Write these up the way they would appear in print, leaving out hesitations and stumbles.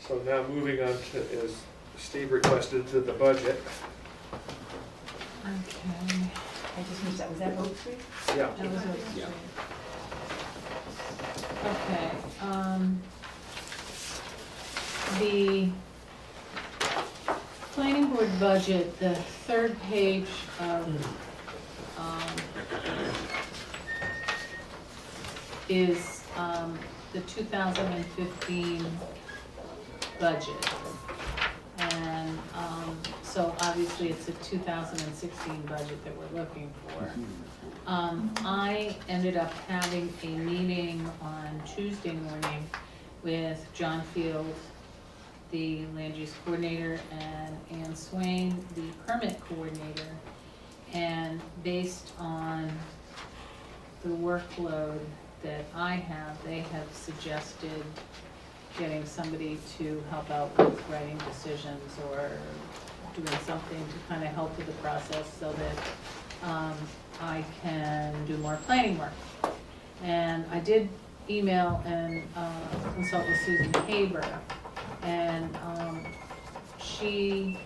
So now moving on to, as Steve requested, to the budget. Okay. I just missed that, was that Oak Street? Yeah. That was Oak Street. Okay, the planning board budget, the third page of, is, the 2015 budget. And, so obviously it's a 2016 budget that we're looking for. I ended up having a meeting on Tuesday morning with John Field, the land use coordinator, and Ann Swain, the permit coordinator. And based on the workload that I have, they have suggested getting somebody to help out with writing decisions or doing something to kind of help with the process so that I can do more planning work. And I did email and consult with Susan Haber, and she,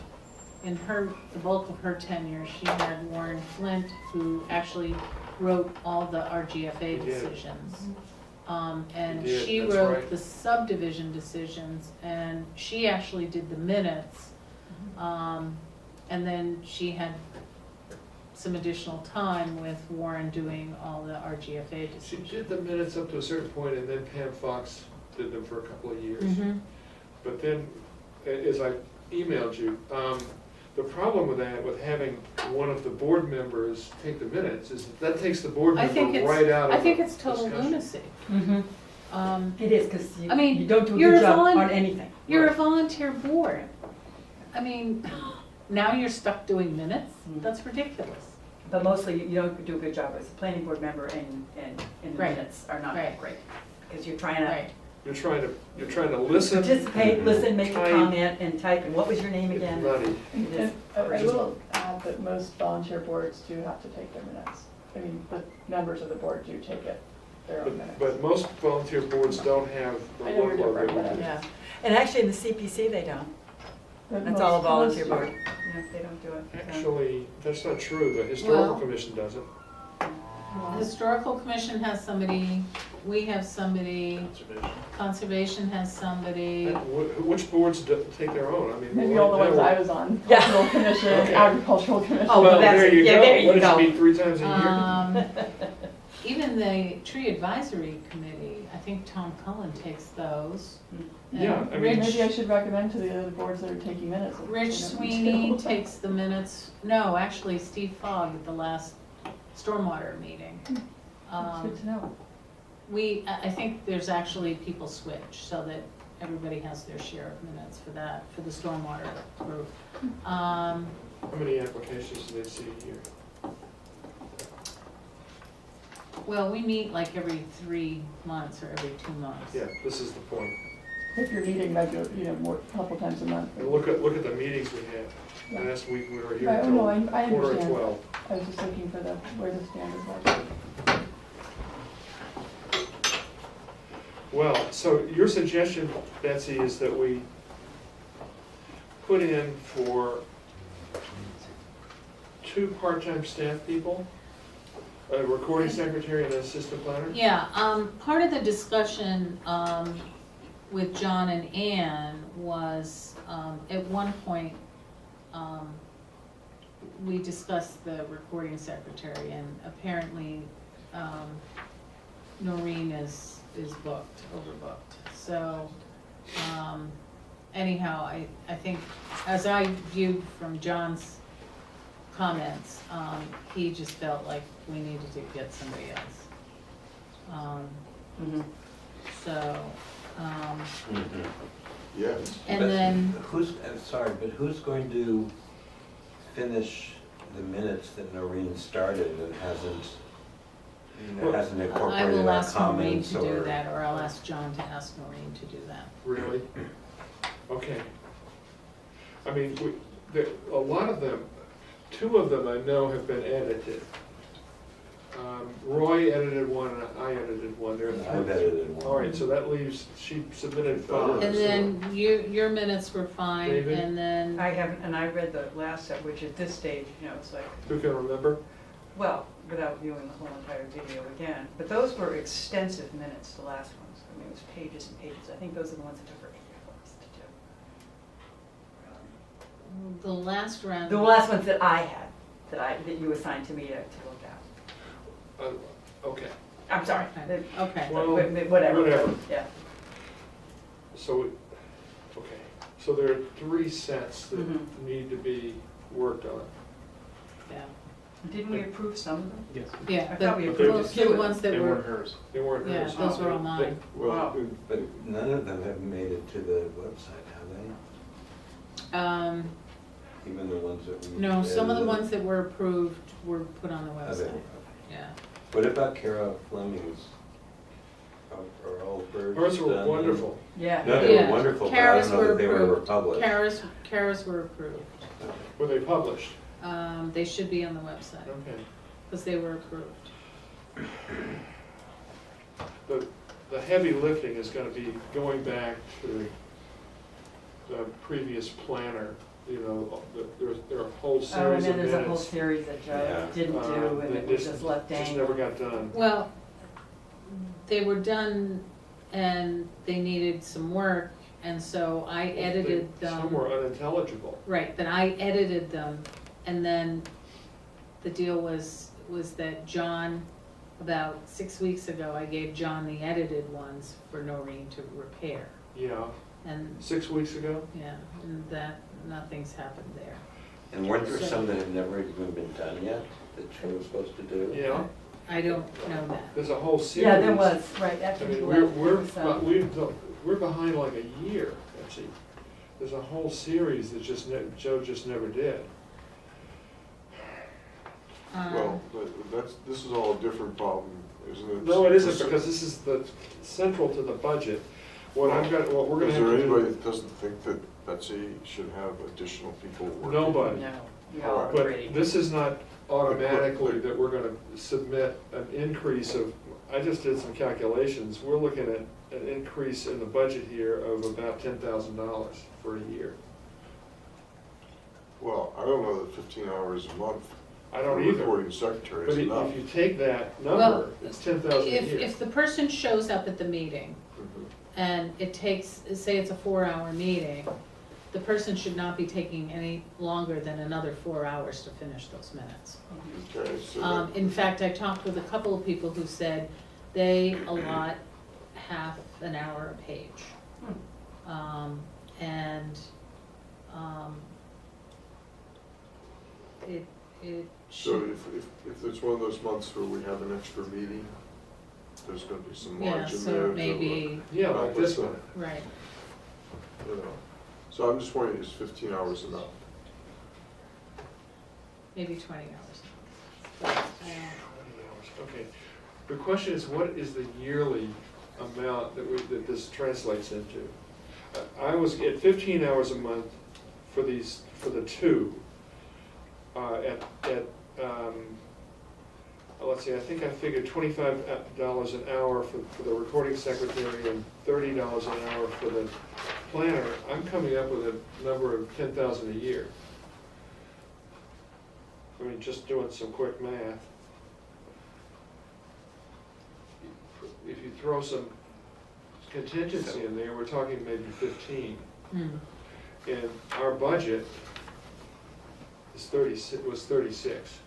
in the bulk of her tenure, she had Warren Flint, who actually wrote all the RGFA decisions. And she wrote the subdivision decisions, and she actually did the minutes. And then she had some additional time with Warren doing all the RGFA She decisions. did the minutes up to a certain point, and then Pam Fox did them for a couple of years. Mhm. But then, as I emailed you, the problem with that, with having one of the board members take the minutes, is that takes the board I think member it's, right out of the I think it's total discussion. lunacy. It is, because I mean, you don't do a you're good a job volun- on anything. You're a volunteer board. I mean, now you're stuck doing minutes? That's ridiculous. But mostly, you don't do a good job as a planning board member, and the Right. minutes are not Right. that great. Because you're trying to Right. You're trying to listen. participate, listen, make a Type. comment, and type, and what was your name It's again? muddy. It is And I crazy. will add that most volunteer boards do have to take their minutes. I mean, the members of the board do take their own minutes. But most volunteer boards don't have the I know we're workload that different, we but do. Yeah, and actually in the CPC, they don't. But That's all a most- volunteer most- board. Yeah, they don't do it. so. Actually, that's not true. The historical Well- commission does it. The Historical Commission has somebody, we have somebody, Conservation has somebody. And which boards take their own? I mean. Maybe all the ones I was on, Yeah. Cultural Commission, Okay. Agricultural Commission. Oh, Well, that's- there you yeah, go. there you What, does go. it meet 3 times a year? Even the Tree Advisory Committee, I think Tom Cullen takes those. Yeah, And I mean- Maybe I should recommend to the other boards that are taking minutes. if Rich they don't Sweeney need to. takes the minutes, no, actually Steve Fogg at the last stormwater meeting. That's good to know. I think there's actually people switch so that everybody has their share of minutes for that, for the stormwater group. How many applications do they see a year? Well, we meet like every 3 months or every 2 months. Yeah, this is the point. If you're meeting regular, more, a couple times a month. And look at the meetings we had. Yeah. Last week we were here Right, oh, no, I until quarter of understand. 12. I was just looking for where the standard was. Well, so your suggestion, Betsy, is that we put in for 2 part-time staff people, a recording secretary and an assistant planner? Yeah, part of the discussion, with John and Ann was, at one point, we discussed the recording secretary, and apparently, Noreen is booked, overbooked. So, anyhow, I think, as I viewed from John's comments, he just felt like we needed to get somebody else. So, Yes. and But then, I'm sorry, but who's going to finish the minutes that Noreen started and hasn't I incorporated will our ask Noreen comments to do or? that, or I'll ask John to ask Noreen to do that. Really? Okay. I mean, a lot of them, 2 of them I know have been edited. Roy edited one and I edited one. There are I've edited one. All right, so that leaves, she submitted 5. And then your minutes were fine, David? and then, I haven't, and I read the last set, which at this stage, you know, it's like, Who can remember? well, without viewing the whole entire video again, but those were extensive minutes, the last ones. I mean, it was pages and pages. I think those are the ones that took her 8 hours to do. the last round. The last ones that I had, that you assigned to me to look at. Okay, I'm sorry. Okay. Well, Whatever. whatever. Yeah. so, okay, so there are 3 sets that Mhm. need to be worked on. Yeah, Didn't we approve some of them? Yes. yeah, I the, thought we But approved they're a the few of ones them. that They weren't were, hers. They weren't yeah, hers. those were all mine. Wow. But none of them have made it to the website, have they? Even the ones that we. No, some of the edited? ones that were approved were put on the Oh, they were, website, okay. yeah. What about Kara Fleming's? Are all hers Hers were done? wonderful. Yeah. No, they Yeah. were wonderful, but I Kara's don't know were that they were approved. published. Kara's were approved. Okay. Were they published? They should be on the website, Okay. because they were approved. The heavy lifting is gonna be going back to the previous planner, you know, there are a whole Oh, and series then of there's a whole minutes. series that Joe Yeah. didn't do, and that it was just left Just dangling. never got done. Well, they were done and they needed some work, and so I edited them. Some were unintelligible. Right, but I edited them, and then the deal was that John, about 6 weeks ago, I gave John the edited ones for Noreen to repair. Yeah, And, 6 weeks ago? yeah, and that, nothing's happened there. And weren't there So- some that have never even been done yet, that she was supposed to do? Yeah, I don't know that. there's a whole series. Yeah, there was, right, I after you mean, left, there was some. we're behind like a year, actually. There's a whole series that Joe just never did. Well, this is all a different problem, isn't it? No, it isn't, because this is central to the budget. What we're gonna Is have there to anybody do. that doesn't think that Betsy should have additional people working? Nobody. No, we all Alright. agree. But this is not automatically that we're gonna submit an increase of, I just did some calculations, we're looking at an increase in the budget here of about $10,000 for a year. Well, I don't know that 15 hours a month I for don't a either. recording secretary But is if enough. you take that Well, number, it's 10,000 a year. If the person shows up at the meeting, Mhm. and it takes, say it's a 4-hour meeting, the person should not be taking any longer than another 4 hours to finish those minutes. Okay, so In fact, I talked with a couple of people who said they allot half an hour a page. And, it so should, if it's one of those months where we have an extra meeting, there's gonna be some yeah, margin there. so to, maybe, Yeah, like this one. right, You know, so I'm just wondering, is 15 hours enough? maybe 20 hours. But, 20 hours, okay. The question is, what is the yearly amount that this translates into? I was at 15 hours a month for the two. Let's see, I think I figured $25 an hour for the recording secretary and $30 an hour for the planner. I'm coming up with a number of 10,000 a year. I mean, just doing some quick math. If you throw some contingency in there, we're talking maybe 15. Hmm. And our budget is 36.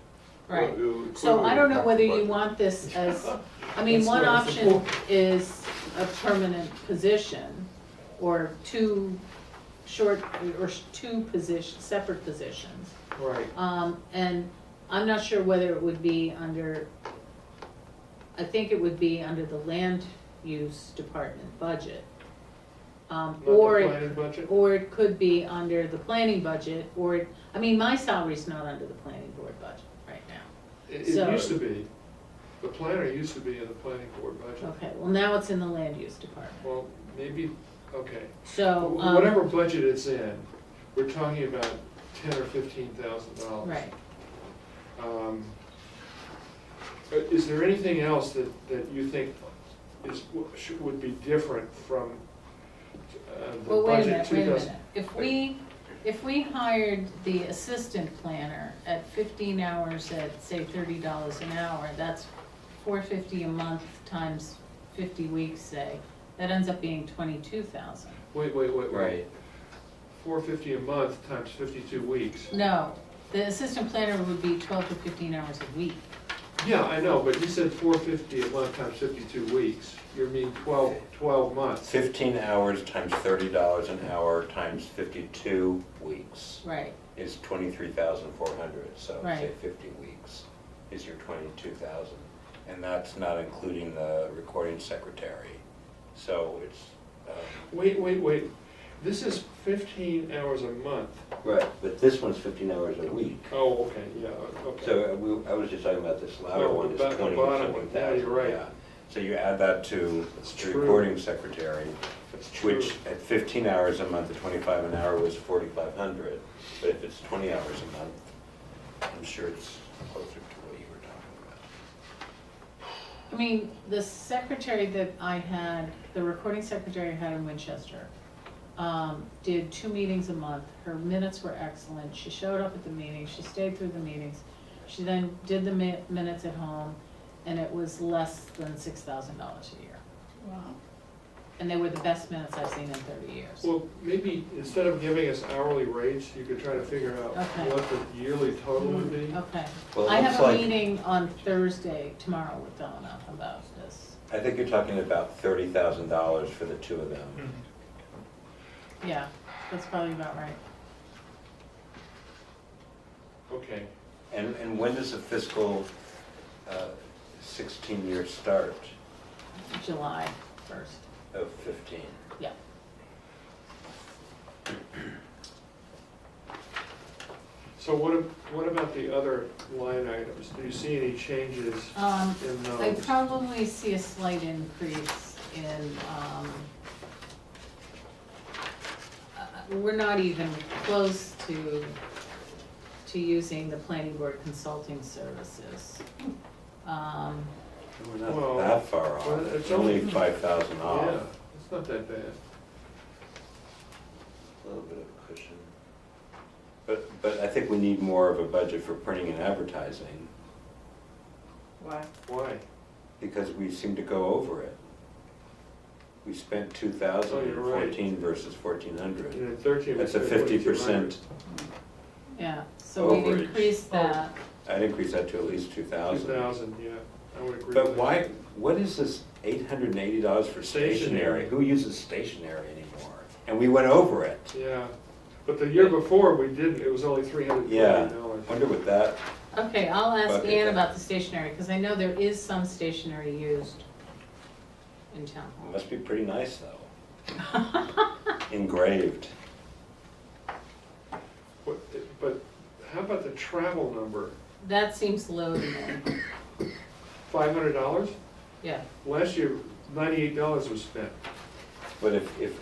Right, Well, so I don't know whether you budget. want this as, I mean, That's one what it's option for. is a permanent position, or two separate positions. Right. And I'm not sure whether it would be under, I think it would be under the land use department budget. Not Or the it planning budget? Or it could be under the planning budget, or, I mean, my salary's not under the planning board budget right now. It So- used to be. The planner used to be in the planning board budget. Okay, well, now it's in the land use department. Well, maybe, okay. So, Whatever budget it's in, we're talking about $10,000 or $15,000. Right, Is there anything else that you think would be different from the Well, wait a budget minute, 2000? If we hired the assistant planner at 15 hours at, say, $30 an hour, that's $450 a month times 50 weeks, say, that ends up being 22,000. Wait. Right. $450 a month times 52 weeks. No, the assistant planner would be 12 to 15 hours a week. Yeah, I know, but you said $450 a month times 52 weeks. You mean 12 months. 15 hours times $30 an hour times 52 weeks Right, is 23,400, so say Right. 50 weeks is your 22,000. And that's not including the recording secretary. So it's, Wait. This is 15 hours a month. right, but this one's 15 hours a week. Oh, okay, yeah, okay. So I was just talking about this louder No, one, is the 20 bottom something one, yeah, thousand. you're right. Yeah. So you add that to That's the true. recording secretary, That's true. which at 15 hours a month at 25 an hour was 4,500. But if it's 20 hours a month, I'm sure it's closer to what you were talking about. I mean, the secretary that I had, the recording secretary I had in Winchester, did 2 meetings a month. Her minutes were excellent. She showed up at the meetings, she stayed through the meetings. She then did the minutes at home, and it was less than $6,000 a year. Wow. And they were the best minutes I've seen in 30 years. Well, maybe instead of giving us hourly rates, you could try to figure out Okay. what the yearly total would be. Okay. Well, it I looks have a like- meeting on Thursday, tomorrow, with Donna about this. I think you're talking about $30,000 for the two of them. Yeah, that's probably about right. Okay, And when does the fiscal 16 year start July 1st, of 15? yeah. so what about the other line items? Do you see any changes in I those? probably see a slight increase in, we're not even close to using the planning board consulting services. We're Well, not that far off. well, it's It's only only- 5,000 off. Yeah, it's not that bad. A little bit of a cushion. But I think we need more of a budget for printing and advertising, Why? Why? because we seem to go over it. We spent 2,000 Oh, in you're right. 14 versus 1,400. And in 13, we That's a spent 50%. Yeah, so we've Overage. increased that. I'd increase that to at least 2,000. 2,000, yeah, I would agree with But that. why, what is this $880 for Stationery. stationery? Who uses stationery anymore? And we went over it. Yeah, but the year before, we didn't, it was only $340. Yeah, wonder what that, Okay, I'll ask Okay. Ann about the stationery, because I know there is some stationery used in town it hall. must be pretty nice though. Engraved. But how about the travel number? That seems low to me, $500? yeah. Last year, $98 was spent. But if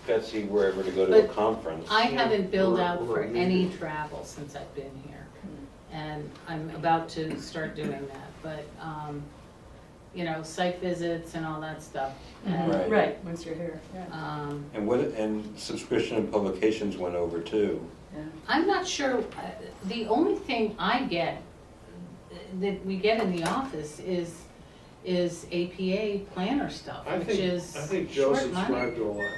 Betsy were ever to go to a But conference, I haven't billed Or- out or for a any meeting. travel since I've been here. And I'm about to start doing that, but, you know, site visits and all that stuff. And, Right. Right, once you're here, yeah. and subscription and publications went over too. Yeah. I'm not sure, the only thing I get, that we get in the office is APA planner stuff, I which think, is I think Joe short money. subscribed to a lot.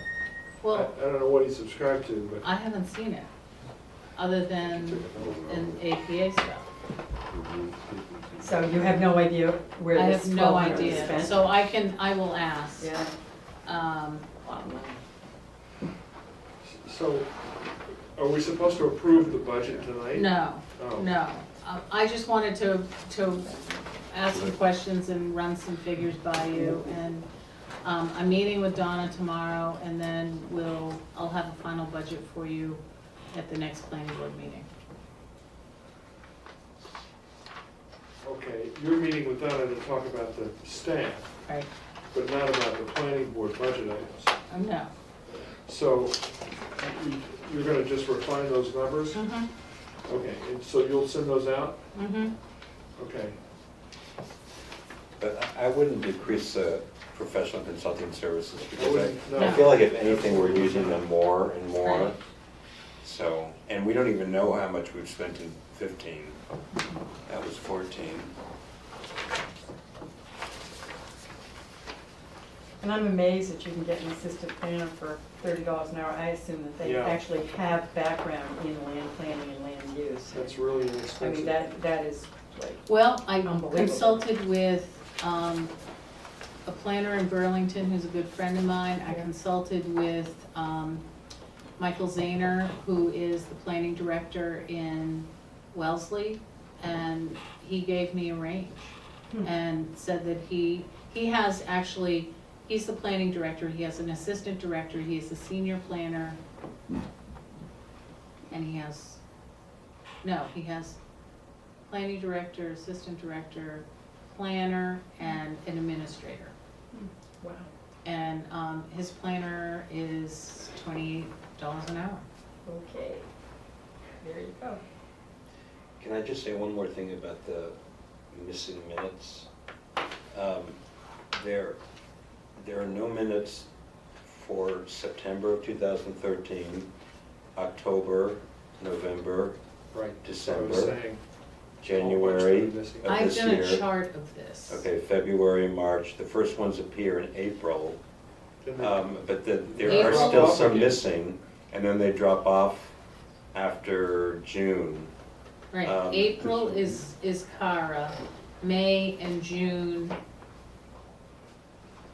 Well, I don't know what he subscribed to, but. I haven't seen it, other than in APA stuff. So you have no idea where I this have no 1,200 is idea, spent? so I will ask. Yeah. So, are we supposed to approve the budget tonight? No, Oh. no, I just wanted to ask some questions and run some figures by you, and, I'm meeting with Donna tomorrow, and then I'll have a final budget for you at the next planning board meeting. Okay, you're meeting with Donna to talk about the staff, Right, but not about the planning board budget items. no. So, you're gonna just refine those numbers? Mm-hmm, Okay, and so you'll send those out? mm-hmm. Okay. But I wouldn't decrease the professional consulting services because wouldn't, no. I feel like if anything, we're using them more and more. Right. So, and we don't even know how much we've spent in 15. That was 14. And I'm amazed that you can get an assistant planner for $30 an hour. I assume that they Yeah. actually have background in land planning and land use. That's really I mean, inexpensive. that is like, Well, I Unbelievable. consulted with a planner in Burlington who's a good friend of mine. I Yeah. consulted with Michael Zahner, who is the planning director in Wellesley, and he gave me a range and said that he has actually, he's the planning director, he has an assistant director, he is a senior planner, and he has planning director, assistant director, planner, and an administrator. wow. And his planner is $28 an hour. Okay. There you go. Can I just say one more thing about the missing minutes? There are no minutes for September of 2013, October, November, Right. December, That's what I was saying. January Oh, missing. of I've this done a year. chart of this. Okay, February, March, the first ones appear in April, Didn't they- but there are April. still Drop off some again. missing, and then they drop off after June. Right, Um, April is Cara, May and June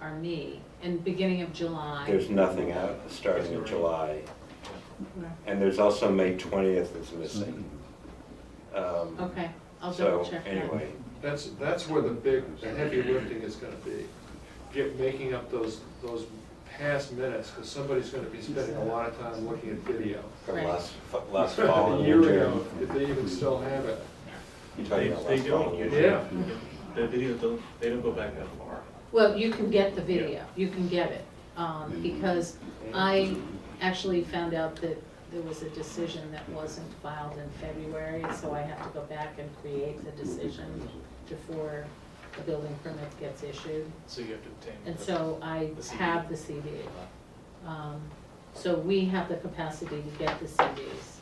are me, and beginning of July. There's nothing out starting in July. Okay. And there's also May 20th that's missing. Okay, I'll double So, check that. anyway, That's where the heavy lifting is gonna be. Making up those past minutes, because somebody's gonna be spending a lot of time looking at video. from Right. last fall A and year winter. ago, if they even still have it. You're talking about They last fall don't and usually. winter. Yeah. The video they don't go back that far. Well, you can get the video, you can get it, because I actually found out that there was a decision that wasn't filed in February, so I have to go back and create the decision before the building permit gets issued. So you have to obtain. And so I The CD. have the CD. So we have the capacity to get the CDs.